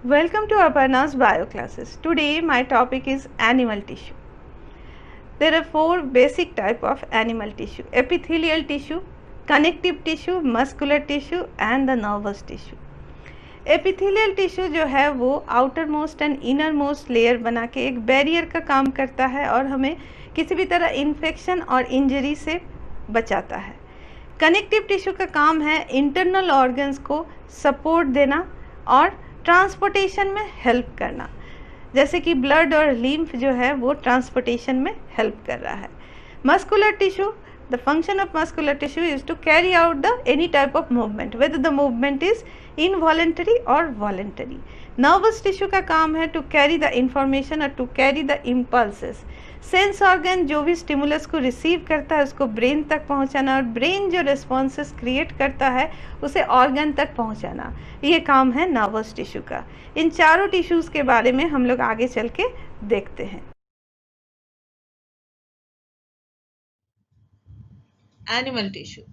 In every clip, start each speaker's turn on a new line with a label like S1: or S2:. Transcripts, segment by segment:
S1: Welcome to Aparna's Bio classes. Today my topic is animal tissue. There are four basic types of animal tissue: epithelial tissue, connective tissue, muscular tissue and the nervous tissue. Epithelial tissue जो है वो outer most and inner most layer बना के एक barrier का काम करता है और हमें किसी भी तरह इन्फेक्शन और इंजरी से बचाता है। कनेक्टिव टिश्यू का काम है इंटरनल ऑर्गन्स को सपोर्ट देना और ट्रांसपोर्टेशन में हेल्प करना, जैसे कि ब्लड और लिम्फ जो है वो ट्रांसपोर्टेशन में हेल्प कर रहा है। Muscular tissue, the function of muscular tissue is to carry out the any type of movement, whether the movement is involuntary or voluntary. Nervous tissue का काम है to carry the information or to carry the impulses. Sense organ जो भी stimulus को receive करता है उसको brain तक पहुंचाना और ब्रेन जो रिस्पॉन्सेस क्रिएट करता है उसे ऑर्गन तक पहुंचाना, ये काम है नर्वस टिश्यू का। इन चारों टिश्यूज़ के बारे में हम लोग आगे चल के देखते हैं।
S2: Animal tissue.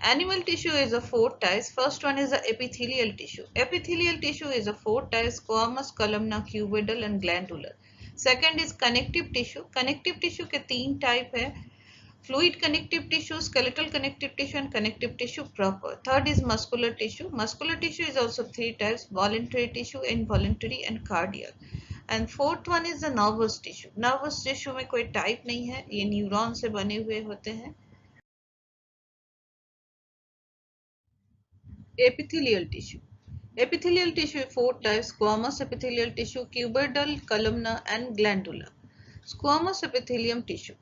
S2: Animal tissue is a four types. First one is the epithelial tissue. Epithelial tissue is a four types: squamous, columnar, cuboidal and glandular. Second is connective tissue. Connective tissue के तीन type है: fluid connective tissue, skeletal connective tissue and connective tissue proper. Third is muscular tissue. Muscular tissue is also three types: voluntary tissue, involuntary and cardiac. And fourth one is the nervous tissue. Nervous tissue में कोई type नहीं है, ये neuron से बने हुए होते हैं। Epithelial tissue. Epithelial tissue four types: squamous epithelial tissue, cuboidal, columnar and glandular. Squamous epithelium tissue,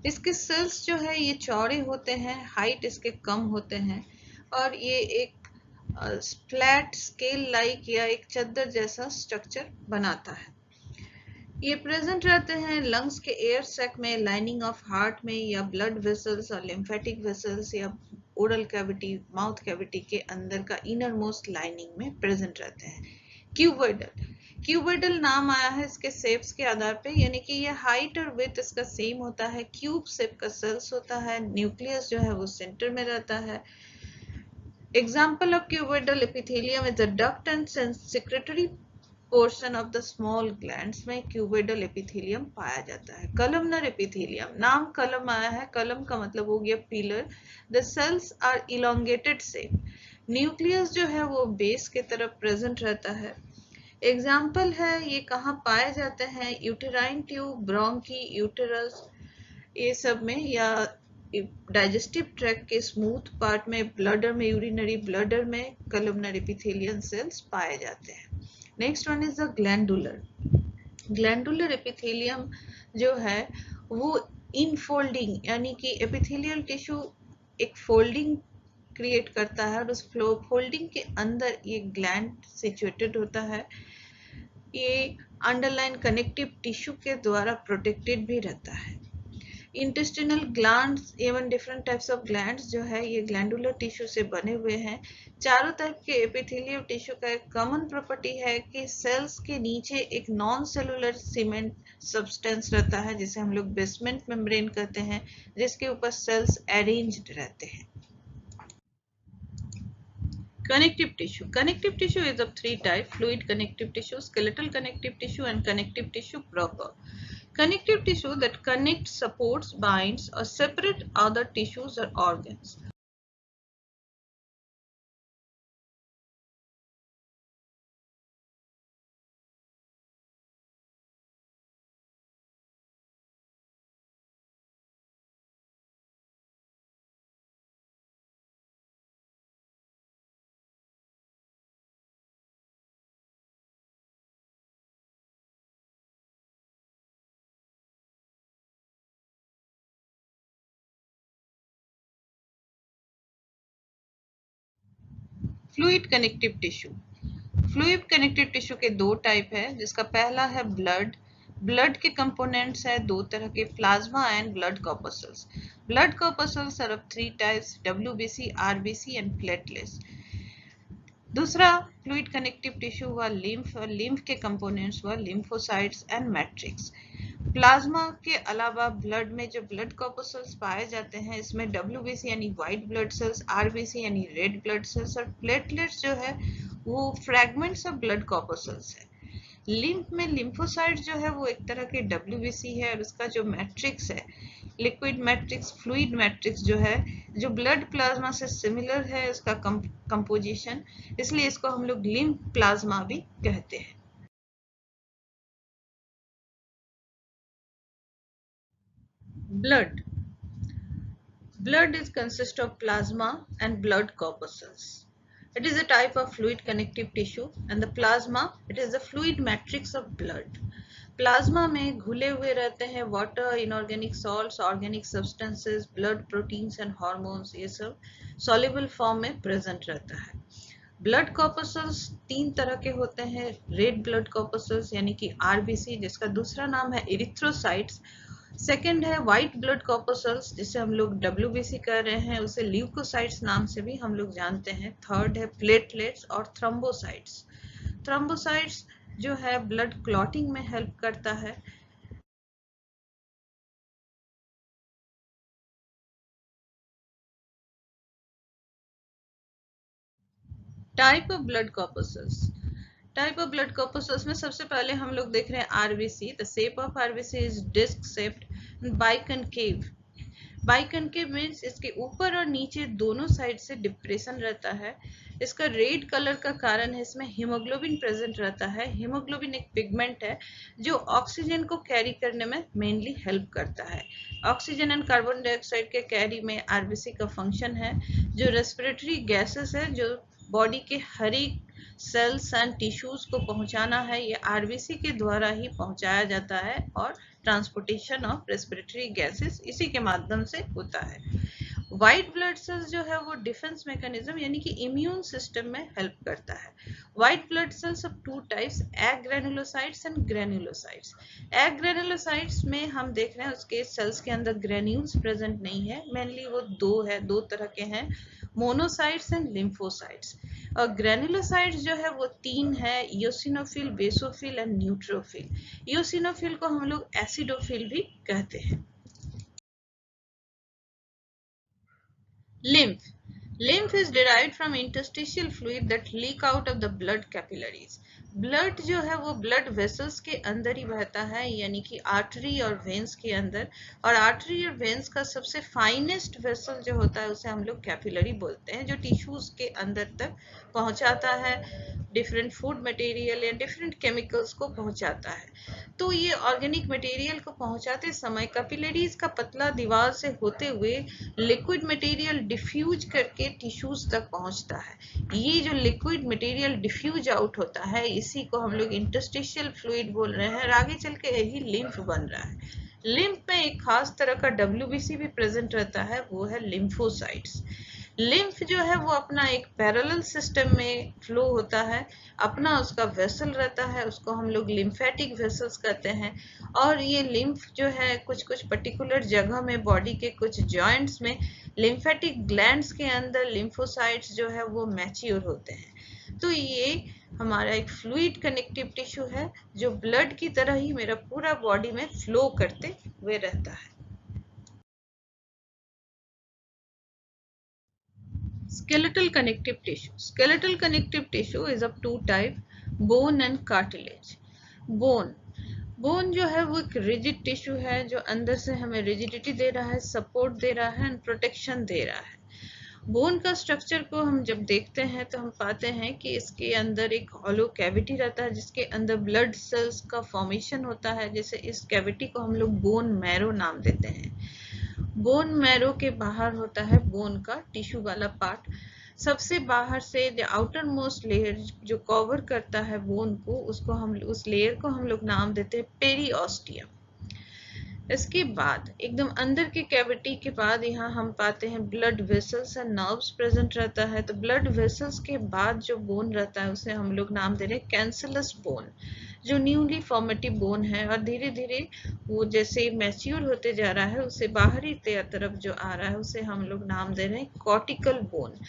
S2: इसके सेल्स जो है ये चौड़े होते हैं, हाइट इसके कम होते हैं और ये एक फ्लैट स्केल लाइक या एक चद्दर जैसा स्ट्रक्चर बनाता है। ये प्रेजेंट रहते हैं लंग्स के एयर सैक में, लाइनिंग ऑफ हार्ट में या ब्लड वेसल्स और लिम्फेटिक वेसल्स या ओरल कैविटी, माउथ कैविटी के अंदर का इनर मोस्ट लाइनिंग में प्रेजेंट रहते हैं। क्यूबोइडल, क्यूबोइडल नाम आया है इसके शेप्स के आधार पे, यानी कि ये हाइट और विड्थ इसका सेम होता है। क्यूब शेप का सेल्स होता है, न्यूक्लियस जो है वो सेंटर में रहता है। Example of cuboidal epithelium is the duct and secretary portion of the small glands में क्यूबोइडल एपिथेलियम पाया जाता है। कलमनर एपिथेलियम, नाम कलम आया है, कलम का मतलब हो गया pillar. The cells are elongated shape, nucleus जो है वो बेस के तरफ प्रेजेंट रहता है। एग्जाम्पल है ये कहाँ पाए जाते हैं: यूटेराइन ट्यूब, ब्रोंकी, यूटेरस, ये सब में, या डाइजेस्टिव ट्रैक्ट के स्मूथ पार्ट में, ब्लडर में, यूरिनरी ब्लडर में कलमनर एपिथेलियम सेल्स पाए जाते हैं। Next one is the glandular. Glandular epithelium जो है वो इनफोल्डिंग, यानी कि एपिथेलियल टिश्यू एक फोल्डिंग क्रिएट करता है और उस फोल्डिंग के अंदर ये ग्लैंड सिचुएटेड होता है। ये अंडरलाइन कनेक्टिव टिश्यू के द्वारा प्रोटेक्टेड भी रहता है। इंटेस्टिनल ग्लैंड्स एवं डिफरेंट टाइप्स ऑफ ग्लैंड्स जो है ये ग्लैंडुलर टिश्यू से बने हुए हैं। चारों टाइप के एपिथेलियल टिश्यू का एक कॉमन प्रॉपर्टी है कि सेल्स के नीचे एक नॉन सेलुलर सीमेंट सब्सटेंस रहता है जिसे हम लोग बेसमेंट मेम्ब्रेन कहते हैं, जिसके ऊपर सेल्स अरेंज्ड रहते हैं। Connective tissue. Connective tissue is of three types: fluid connective tissue, skeletal connective tissue and connective tissue proper. Connective tissue that connects, supports, binds or separate other tissues or organs. Fluid connective tissue. Fluid connective tissue के दो type है, जिसका पहला है blood. Blood के components है दो तरह के: plasma and blood corpuscles. Blood corpuscles are of three types: WBC, RBC and platelets. दूसरा फ्लूइड कनेक्टिव टिश्यू हुआ लिम्फ, और लिम्फ के कंपोनेंट्स हुआ लिम्फोसाइट्स एंड मैट्रिक्स। प्लाज्मा के अलावा ब्लड में जो ब्लड कॉर्पसल्स पाए जाते हैं इसमें WBC यानी व्हाइट ब्लड सेल्स, RBC यानी रेड ब्लड सेल्स और प्लेटलेट्स जो है वो फ्रैगमेंट्स ऑफ ब्लड कॉर्पस्कल्स है। लिम्फ में लिम्फोसाइट जो है वो एक तरह के WBC है, और उसका जो मैट्रिक्स है, लिक्विड मैट्रिक्स, फ्लूइड मैट्रिक्स जो है, जो ब्लड प्लाज्मा से सिमिलर है उसका कंपोजिशन, इसलिए इसको हम लोग लिम्फ प्लाज्मा भी कहते हैं। Blood is consist of plasma and blood corpuscles. It is a type of fluid connective tissue, and the plasma, it is the fluid matrix of blood. Plasma में घुले हुए रहते हैं water, inorganic salts, organic substances, blood proteins and hormones, ये सब soluble form में present रहता है। ब्लड कॉर्पस्कल्स 3 तरह के होते हैं। रेड ब्लड कॉर्पस्कल्स यानी कि RBC, जिसका दूसरा नाम है इरिथ्रोसाइट्स। सेकेंड है व्हाइट ब्लड कॉर्पस्कल्स, जिसे हम लोग WBC कर रहे हैं, उसे ल्यूकोसाइट्स नाम से भी हम लोग जानते हैं। थर्ड है प्लेटलेट्स और थ्रोम्बोसाइट्स। थ्रोम्बोसाइट्स जो है ब्लड क्लॉटिंग में हेल्प करता है। Type of blood corpuscles. Type of blood corpuscles में सबसे पहले हम लोग देख रहे हैं RBC। The shape of RBC is disc shaped biconcave. Biconcave means इसके ऊपर और नीचे दोनों साइड से डिप्रेशन रहता है। इसका रेड कलर का कारण है इसमें हीमोग्लोबिन प्रेजेंट रहता है। हीमोग्लोबिन एक पिगमेंट है जो ऑक्सीजन को कैरी करने में मेनली हेल्प करता है। ऑक्सीजन एंड कार्बन डाइऑक्साइड के कैरी में RBC का फंक्शन है। जो रेस्पिरेटरी गैसेस है जो बॉडी के हर एक सेल्स एंड टिश्यूज को पहुंचाना है, ये RBC के द्वारा ही पहुंचाया जाता है, और ट्रांसपोर्टेशन ऑफ रेस्पिरेटरी गैसेस इसी के माध्यम से होता है। व्हाइट ब्लड सेल्स जो है वो डिफेंस मैकेनिज्म यानी कि इम्यून सिस्टम में हेल्प करता है। White blood cells of 2 types, agranulocytes and granulocytes. Agranulocytes में हम देख रहे हैं उसके सेल्स के अंदर ग्रेन्यूल्स प्रेजेंट नहीं है। मेनली वो दो तरह के हैं, मोनोसाइट्स एंड लिम्फोसाइट्स। और ग्रेनुलोसाइट्स जो है वो 3 है, इयोसिनोफिल, बेसोफिल एंड न्यूट्रोफिल। इयोसिनोफिल को हम लोग एसिडोफिल भी कहते हैं। Lymph. Lymph is derived from interstitial fluid that leak out of the blood capillaries. Blood जो है वो ब्लड वेसल्स के अंदर ही बहता है, यानी कि आर्टरी और वेन्स के अंदर। और आर्टरी और वेन्स का सबसे फाइनेस्ट वेसल जो होता है उसे हम लोग कैपिलरी बोलते हैं, जो टिश्यूज के अंदर तक पहुंचाता है, डिफरेंट फूड मटेरियल या डिफरेंट केमिकल्स को पहुंचाता है। तो ये ऑर्गेनिक मटेरियल को पहुंचाते समय कैपिलरीज का पतला दीवार से होते हुए लिक्विड मटेरियल डिफ्यूज करके टिश्यूज तक पहुंचता है। ये जो लिक्विड मटेरियल डिफ्यूज आउट होता है इसी को हम लोग इंटरस्टिशियल फ्लूइड बोल रहे हैं, और आगे चल के यही लिम्फ बन रहा है। लिम्फ में एक खास तरह का WBC भी प्रेजेंट रहता है, वो है लिम्फोसाइट्स। लिम्फ जो है वो अपना एक पैरेलल सिस्टम में फ्लो होता है, अपना उसका वेसल रहता है, उसको हम लोग लिम्फेटिक वेसल्स कहते हैं। और ये लिम्फ जो है कुछ कुछ पर्टिकुलर जगह में बॉडी के कुछ जॉइंट्स में लिम्फेटिक ग्लैंड्स के अंदर लिम्फोसाइट्स जो है वो मैच्योर होते हैं। तो ये हमारा एक फ्लूइड कनेक्टिव टिश्यू है जो ब्लड की तरह ही मेरा पूरा बॉडी में फ्लो करते हुए रहता है। Skeletal connective tissue. Skeletal connective tissue is of 2 types, bone and cartilage. Bone जो है वो एक रिजिड टिश्यू है जो अंदर से हमें रिजिडिटी दे रहा है, सपोर्ट दे रहा है एंड प्रोटेक्शन दे रहा है। बोन का स्ट्रक्चर को हम जब देखते हैं तो हम पाते हैं कि इसके अंदर एक हॉलो कैविटी रहता है जिसके अंदर ब्लड सेल्स का फॉर्मेशन होता है। जैसे इस कैविटी को हम लोग बोन मैरो नाम देते हैं। बोन मैरो के बाहर होता है बोन का टिश्यू वाला पार्ट। सबसे बाहर से जो आउटर मोस्ट लेयर जो कवर करता है बोन को, उसको हम उस लेयर को हम लोग नाम देते हैं पेरीऑस्टियम। इसके बाद एकदम अंदर के कैविटी के बाद यहाँ हम पाते हैं blood vessels and nerves present रहता है। तो ब्लड वेसल्स के बाद जो बोन रहता है उसे हम लोग नाम दे रहे हैं कैंसलस बोन, जो न्यूली फॉर्मेटिव बोन है। और धीरे धीरे वो जैसे मैच्योर होते जा रहा है उसे बाहरी तरफ जो आ रहा है उसे हम लोग नाम दे रहे हैं कॉर्टिकल बोन।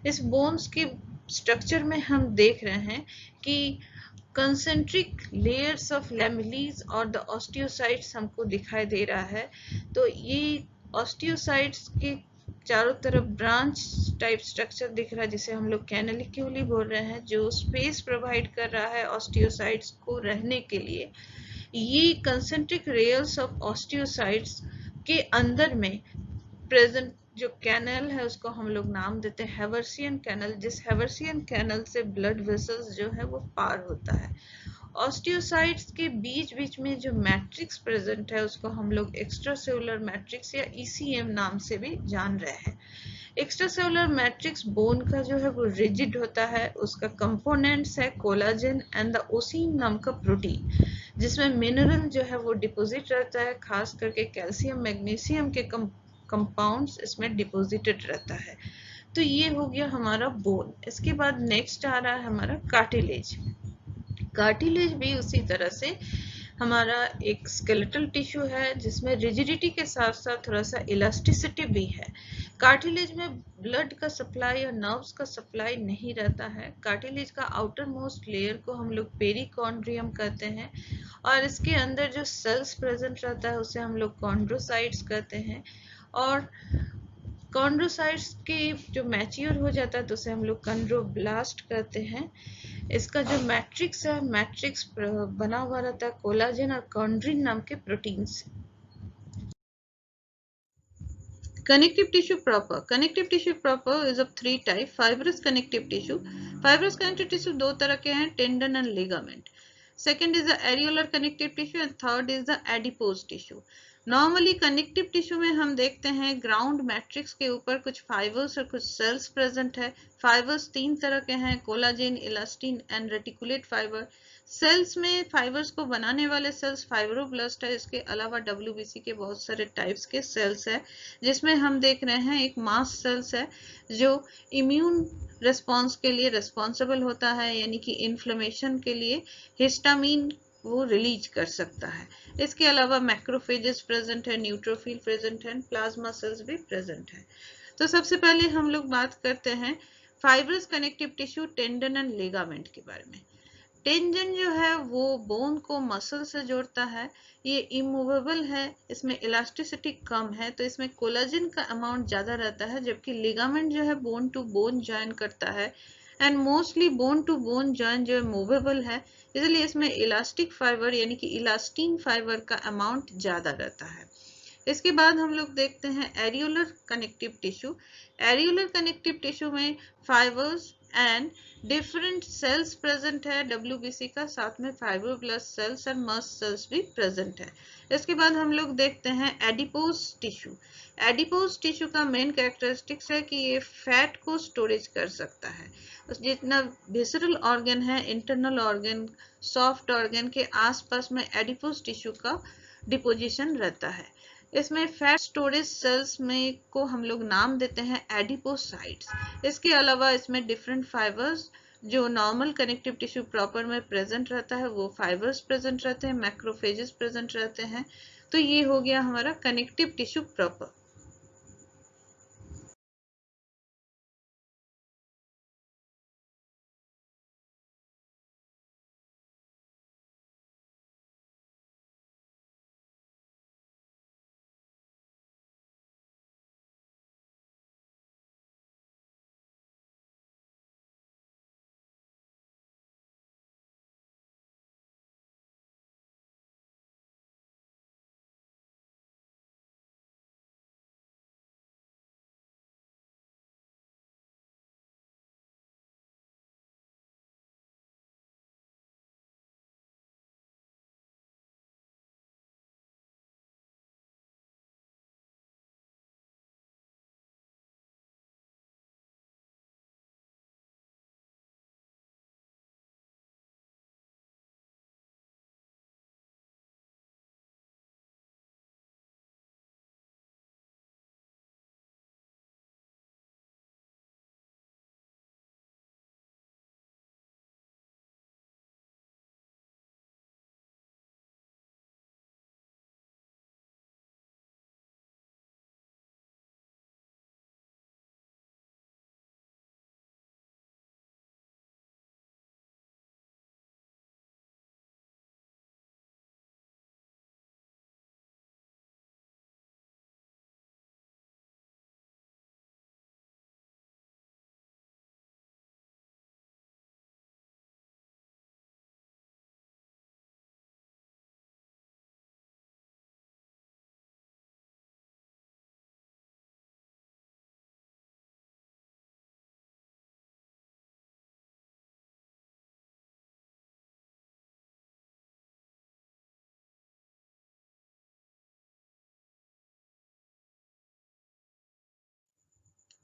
S2: इस बोन्स के स्ट्रक्चर में हम देख रहे हैं कि कंसेंट्रिक लेयर्स ऑफ लैमेलीज और द ऑस्टियोसाइट्स हमको दिखाई दे रहा है। तो ये ऑस्टियोसाइट्स के चारों तरफ ब्रांच टाइप स्ट्रक्चर दिख रहा है जिसे हम लोग कैनालिक्यूली बोल रहे हैं, जो स्पेस प्रोवाइड कर रहा है ऑस्टियोसाइट्स को रहने के लिए। ये कंसेंट्रिक रेयर्स ऑफ ऑस्टियोसाइट्स के अंदर में प्रेजेंट जो कैनल है उसको हम लोग नाम देते हैं हेवर्सियन कैनल, जिस हेवर्सियन कैनल से ब्लड वेसल्स जो है वो पार होता है। ऑस्टियोसाइट्स के बीच बीच में जो मैट्रिक्स प्रेजेंट है उसको हम लोग एक्स्ट्रासेलुलर मैट्रिक्स या ईसीएम नाम से भी जान रहे हैं। एक्स्ट्रासेलुलर मैट्रिक्स बोन का जो है वो रिजिड होता है, उसका कंपोनेंट्स है कोलाजन एंड द ओसिन नाम का प्रोटीन, जिसमें मिनरल जो है वो डिपोजिट रहता है, खास करके कैल्शियम मैग्नीशियम के कंपाउंड्स इसमें डिपोजिटेड रहता है। तो ये हो गया हमारा बोन। इसके बाद नेक्स्ट आ रहा है हमारा कार्टिलेज। कार्टिलेज भी उसी तरह से हमारा एक स्केलेटल टिश्यू है जिसमें रिजिडिटी के साथ साथ थोड़ा सा इलास्टिसिटी भी है। कार्टिलेज में ब्लड का सप्लाई और नर्व्स का सप्लाई नहीं रहता है। कार्टिलेज का आउटर मोस्ट लेयर को हम लोग पेरिकॉन्ड्रियम कहते हैं और इसके अंदर जो सेल्स प्रेजेंट रहता है उसे हम लोग कॉन्ड्रोसाइट्स कहते हैं। और कॉन्ड्रोसाइट्स के जो मैच्योर हो जाता है तो उसे हम लोग कंड्रोब्लास्ट कहते हैं। इसका जो मैट्रिक्स है, मैट्रिक्स बना हुआ रहता है कोलाजन और कॉन्ड्रिन नाम के प्रोटीन से। Connective tissue proper. Connective tissue proper is of three type. Fibrous connective tissue. Fibrous connective tissue दो तरह के हैं, tendon and ligament. Second is the areolar connective tissue and third is the adipose tissue. Normally connective tissue में हम देखते हैं ground matrix के ऊपर कुछ फाइबर्स और कुछ सेल्स प्रेजेंट है। फाइबर्स तीन तरह के हैं, collagen, elastin and reticulate fibre. Cells में फाइबर्स को बनाने वाले सेल्स फाइब्रोब्लास्ट है। इसके अलावा डब्ल्यूबीसी के बहुत सारे टाइप्स के सेल्स है, जिसमें हम देख रहे हैं एक मास्ट सेल्स है जो इम्यून रिस्पॉन्स के लिए रिस्पॉन्सिबल होता है, यानी कि इन्फ्लेमेशन के लिए हिस्टामिन वो रिलीज कर सकता है। इसके अलावा मैक्रोफेजेस प्रेजेंट है, न्यूट्रोफिल प्रेजेंट है, प्लाज्मा सेल्स भी प्रेजेंट है। तो सबसे पहले हम लोग बात करते हैं fibrous connective tissue, tendon and ligament के बारे में। टेंजन जो है वो बोन को मसल से जोड़ता है, ये इमूवेबल है, इसमें इलास्टिसिटी कम है, तो इसमें कोलाजन का अमाउंट ज़्यादा रहता है, जबकि लिगामेंट जो है बोन टू बोन जॉइन करता है and mostly bone to bone join जो है मूवेबल है, इसलिए इसमें इलास्टिक फाइबर यानी कि इलास्टिन फाइबर का अमाउंट ज़्यादा रहता है। इसके बाद हम लोग देखते हैं areolar connective tissue. Areolar connective tissue में fibres and different cells present है डब्ल्यूबीसी का, साथ में fibroblast cells and mast cells भी प्रेजेंट है। इसके बाद हम लोग देखते हैं एडिपोज टिश्यू। एडिपोज टिश्यू का मेन कैरेक्टरिस्टिक्स है कि ये फैट को स्टोरेज कर सकता है। जितना विसरल ऑर्गन है, इंटरनल ऑर्गन, सॉफ्ट ऑर्गन के आसपास में एडिपोज टिश्यू का डिपोजिशन रहता है। इसमें फैट स्टोरेज सेल्स में को हम लोग नाम देते हैं एडिपोसाइट्स। इसके अलावा इसमें डिफरेंट फाइबर्स जो नॉर्मल कनेक्टिव टिश्यू प्रॉपर में प्रेजेंट रहता है वो फाइबर्स प्रेजेंट रहते हैं, मैक्रोफेजेस प्रेजेंट रहते हैं। तो ये हो गया हमारा connective tissue proper.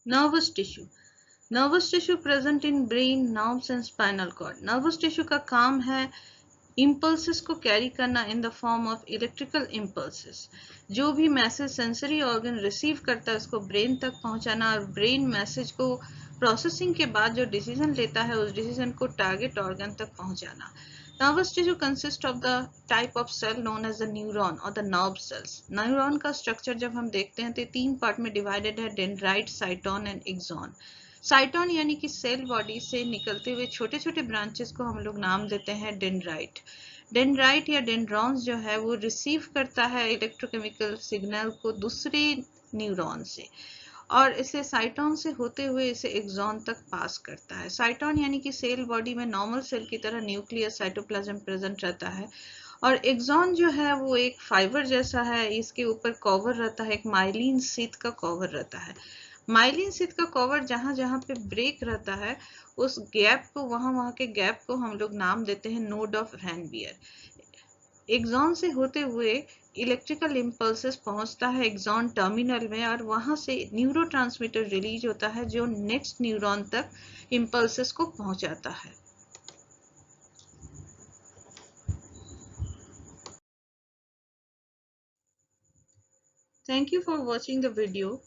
S2: Nervous tissue, nervous tissue present in brain, nerves and spinal cord. Nervous tissue का काम है इम्पल्सेस को कैरी करना in the form of electrical impulses. जो भी मैसेज सेंसरी ऑर्गन रिसीव करता है उसको ब्रेन तक पहुंचाना, और ब्रेन मैसेज को प्रोसेसिंग के बाद जो डिसीजन लेता है उस डिसीजन को टारगेट ऑर्गन तक पहुंचाना। Nervous tissue consist of the type of cell known as the neuron और द नर्व सेल्स। न्यूरॉन का स्ट्रक्चर जब हम देखते हैं तो 3 पार्ट में डिवाइडेड है, dendrite, cyton and axon. Cyton यानी कि सेल बॉडी से निकलते हुए छोटे छोटे ब्रांचेस को हम लोग नाम देते हैं डेंड्राइट। डेंड्राइट या डेंड्रॉन्स जो है वो रिसीव करता है इलेक्ट्रोकेमिकल सिग्नल को दूसरे न्यूरॉन से, और इसे साइटोन से होते हुए इसे एक्सॉन तक पास करता है। साइटोन यानी कि सेल बॉडी में नॉर्मल सेल की तरह न्यूक्लियस साइटोप्लाज्म प्रेजेंट रहता है, और एक्सॉन जो है वो एक फाइबर जैसा है, इसके ऊपर कवर रहता है, एक माइलिन शीथ का कवर रहता है। माइलिन शीथ का कवर जहां जहां पे ब्रेक रहता है उस गैप को, वहां के गैप को हम लोग नाम देते हैं नोड ऑफ वैन बियर। एक्सॉन से होते हुए इलेक्ट्रिकल इम्पल्सेस पहुंचता है एक्सॉन टर्मिनल में, और वहां से न्यूरोट्रांसमीटर रिलीज होता है जो नेक्स्ट न्यूरॉन तक इम्पल्सेस को पहुंचाता है। Thank you for watching the video.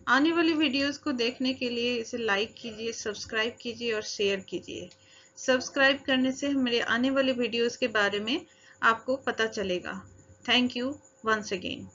S2: आने वाली वीडियोस को देखने के लिए इसे लाइक कीजिए, सब्सक्राइब कीजिए और शेयर कीजिए। सब्सक्राइब करने से मेरे आने वाले वीडियोस के बारे में आपको पता चलेगा। Thank you once again.